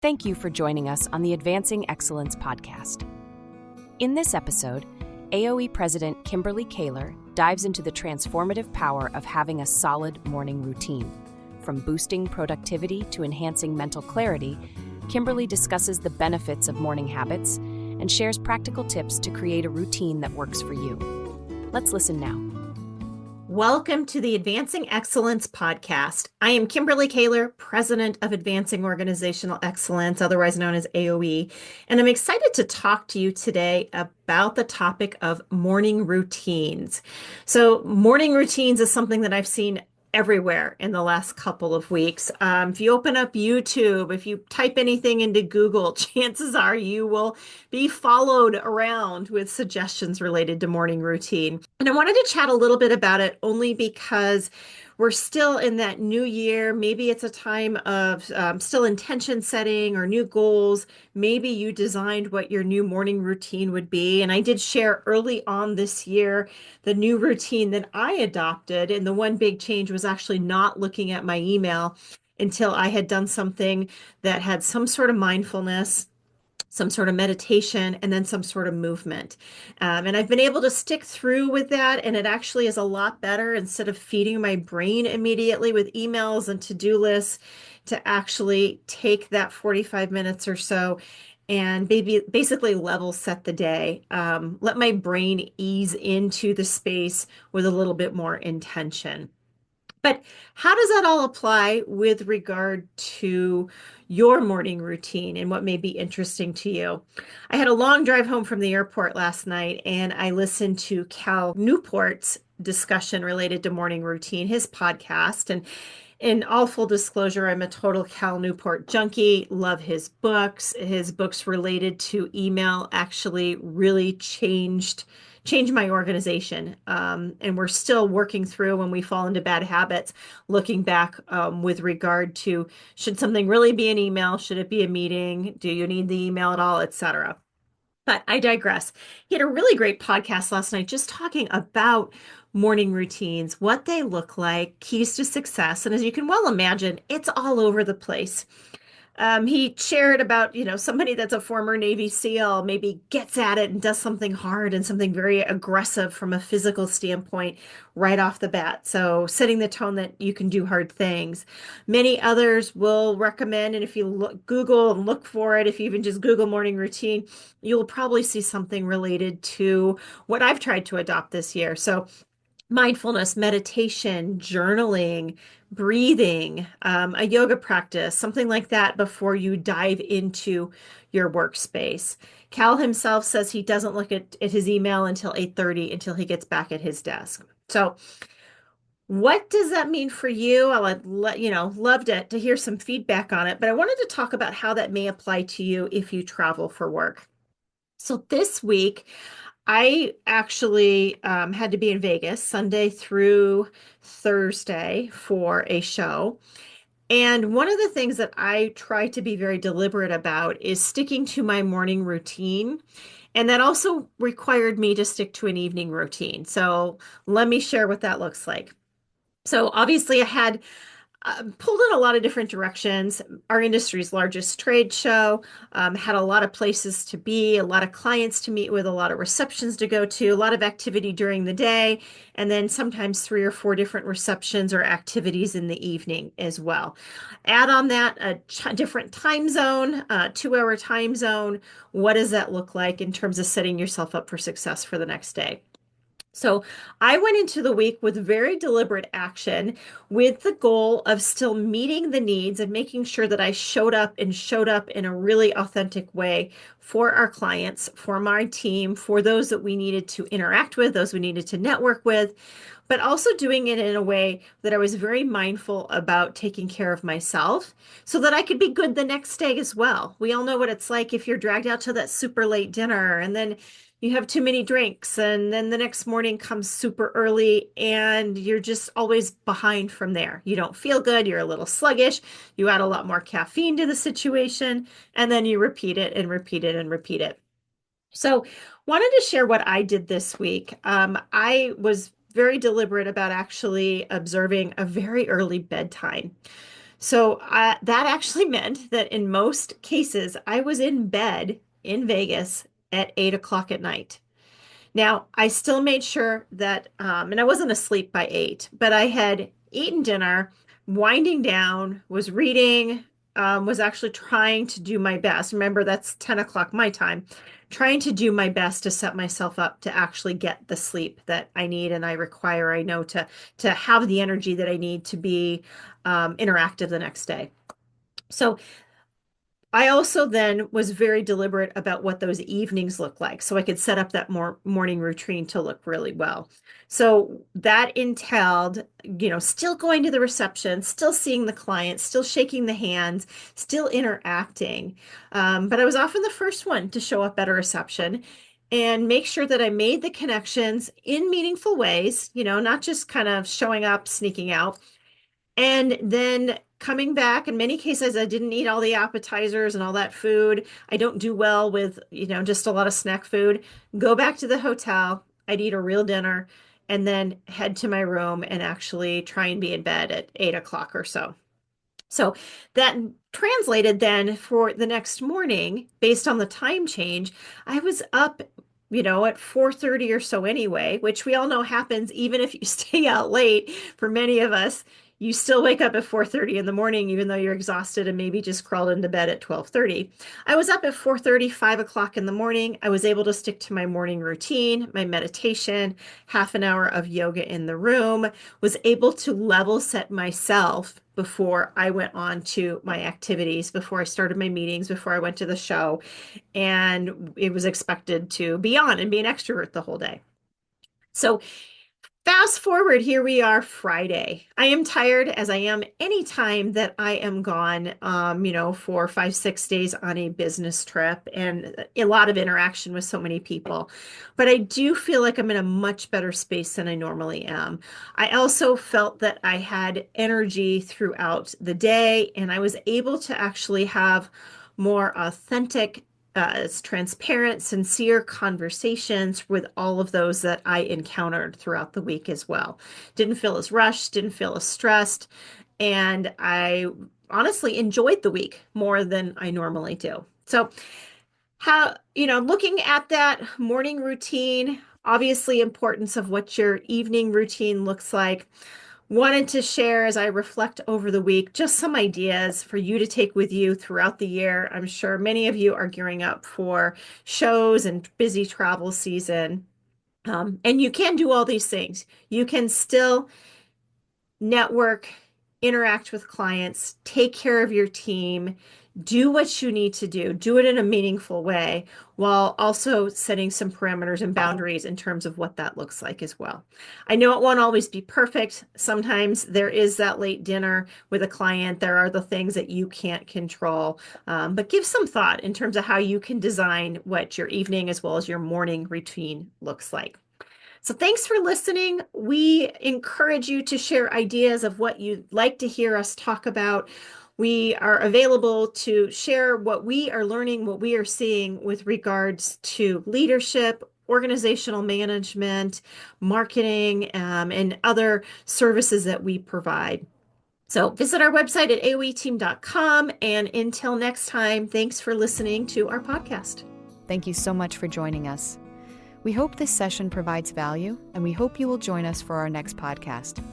Thank you for joining us on the Advancing Excellence podcast. In this episode, AOE President Kimberly Kayler dives into the transformative power of having a solid morning routine. From boosting productivity to enhancing mental clarity, Kimberly discusses the benefits of morning habits and shares practical tips to create a routine that works for you. Let's listen now. Welcome to the Advancing Excellence podcast. I am Kimberly Kayler, President of Advancing Organizational Excellence, otherwise known as AOE, and I'm excited to talk to you today about the topic of morning routines. So, morning routines is something that I've seen everywhere in the last couple of weeks. If you open up YouTube, if you type anything into Google, chances are you will be followed around with suggestions related to morning routine. And I wanted to chat a little bit about it only because we're still in that new year. Maybe it's a time of still intention setting or new goals. Maybe you designed what your new morning routine would be. And I did share early on this year the new routine that I adopted. And the one big change was actually not looking at my email until I had done something that had some sort of mindfulness, some sort of meditation, and then some sort of movement. And I've been able to stick through with that, and it actually is a lot better instead of feeding my brain immediately with emails and to-do lists to actually take that 45 minutes or so and basically level set the day. Let my brain ease into the space with a little bit more intention. But how does that all apply with regard to your morning routine and what may be interesting to you? I had a long drive home from the airport last night and I listened to Cal Newport's discussion related to morning routine, his podcast. And in all full disclosure, I'm a total Cal Newport junkie, love his books. His books related to email actually really changed my organization. And we're still working through when we fall into bad habits, looking back with regard to should something really be an email? Should it be a meeting? Do you need the email at all, etc. But I digress. He had a really great podcast last night just talking about morning routines, what they look like, keys to success. And as you can well imagine, it's all over the place. He shared about, somebody that's a former Navy SEAL maybe gets at it and does something hard and something very aggressive from a physical standpoint right off the bat. So setting the tone that you can do hard things. Many others will recommend, and if you Google and look for it, if you even just Google morning routine, you'll probably see something related to what I've tried to adopt this year. So mindfulness, meditation, journaling, breathing, a yoga practice, something like that before you dive into your workspace. Cal himself says he doesn't look at his email until 8:30 until he gets back at his desk. So what does that mean for you? I would love to hear some feedback on it, but I wanted to talk about how that may apply to you if you travel for work. So this week, I actually had to be in Vegas Sunday through Thursday for a show. And one of the things that I try to be very deliberate about is sticking to my morning routine. And that also required me to stick to an evening routine. So let me share what that looks like. So obviously I had pulled in a lot of different directions. Our industry's largest trade show had a lot of places to be, a lot of clients to meet with, a lot of receptions to go to, a lot of activity during the day, and then sometimes 3 or 4 different receptions or activities in the evening as well. Add on that a different time zone, 2-hour time zone. What does that look like in terms of setting yourself up for success for the next day? So I went into the week with very deliberate action with the goal of still meeting the needs and making sure that I showed up in a really authentic way for our clients, for my team, for those that we needed to interact with, those we needed to network with, but also doing it in a way that I was very mindful about taking care of myself so that I could be good the next day as well. We all know what it's like if you're dragged out to that super late dinner and then you have too many drinks and then the next morning comes super early and you're just always behind from there. You don't feel good. You're a little sluggish. You add a lot more caffeine to the situation and then you repeat it and repeat it and repeat it. So wanted to share what I did this week. I was very deliberate about actually observing a very early bedtime. So that actually meant that in most cases, I was in bed in Vegas at 8 o'clock at night. Now, I still made sure that, and I wasn't asleep by 8, but I had eaten dinner, winding down, was reading, was actually trying to do my best. Remember, that's 10 o'clock my time, trying to do my best to set myself up to actually get the sleep that I need and I require, I know, to have the energy that I need to be interactive the next day. So I also then was very deliberate about what those evenings look like so I could set up that morning routine to look really well. So that entailed, still going to the reception, still seeing the client, still shaking the hands, still interacting. But I was often the first one to show up at a reception and make sure that I made the connections in meaningful ways, not just kind of showing up, sneaking out. And then coming back, in many cases, I didn't eat all the appetizers and all that food. I don't do well with, just a lot of snack food. Go back to the hotel. I'd eat a real dinner and then head to my room and actually try and be in bed at 8 o'clock or so. So that translated then for the next morning, based on the time change, I was up, at 4:30 or so anyway, which we all know happens even if you stay out late. For many of us, you still wake up at 4:30 in the morning, even though you're exhausted and maybe just crawled into bed at 12:30. I was up at 4:30, 5 o'clock in the morning. I was able to stick to my morning routine, my meditation, half an hour of yoga in the room, was able to level set myself before I went on to my activities, before I started my meetings, before I went to the show. And it was expected to be on and be an extrovert the whole day. So fast forward, here we are Friday. I am tired as I am any time that I am gone, for 5, 6 days on a business trip and a lot of interaction with so many people. But I do feel like I'm in a much better space than I normally am. I also felt that I had energy throughout the day and I was able to actually have more authentic transparent, sincere conversations with all of those that I encountered throughout the week as well. Didn't feel as rushed, didn't feel as stressed, and I honestly enjoyed the week more than I normally do. So, looking at that morning routine, obviously importance of what your evening routine looks like, wanted to share as I reflect over the week just some ideas for you to take with you throughout the year. I'm sure many of you are gearing up for shows and busy travel season. And you can do all these things. You can still network, interact with clients, take care of your team, do what you need to do it in a meaningful way, while also setting some parameters and boundaries in terms of what that looks like as well. I know it won't always be perfect. Sometimes there is that late dinner with a client. There are the things that you can't control, but give some thought in terms of how you can design what your evening as well as your morning routine looks like. So thanks for listening. We encourage you to share ideas of what you'd like to hear us talk about. We are available to share what we are learning, what we are seeing with regards to leadership, organizational management, marketing, and other services that we provide. So visit our website at aoeteam.com. And until next time, thanks for listening to our podcast. Thank you so much for joining us. We hope this session provides value, and we hope you will join us for our next podcast.